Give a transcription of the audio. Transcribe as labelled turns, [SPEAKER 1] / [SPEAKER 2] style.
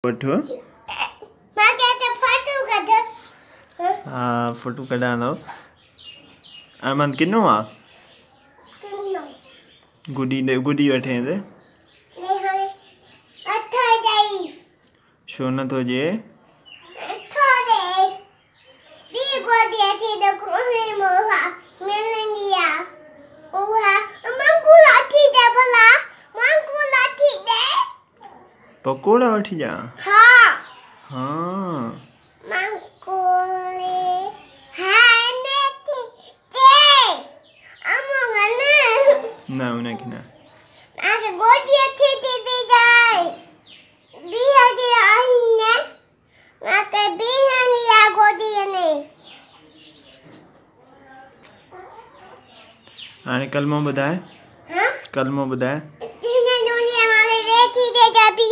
[SPEAKER 1] वठो हाँ फोटो कढ़ा दो अमन किनो आ गुडी ने गुडी वठे दे शो न तो जे पकोड़ा वठी जा हाँ हाँ ना उन्हें किना आगे गोदी अच्छी दे जाए बिया दे आई ने ना ते बिया नहीं आ गोदी ने आने कलमो बताए हाँ कलमो बताए इन्हें दुनिया वाले रेती दे जा भी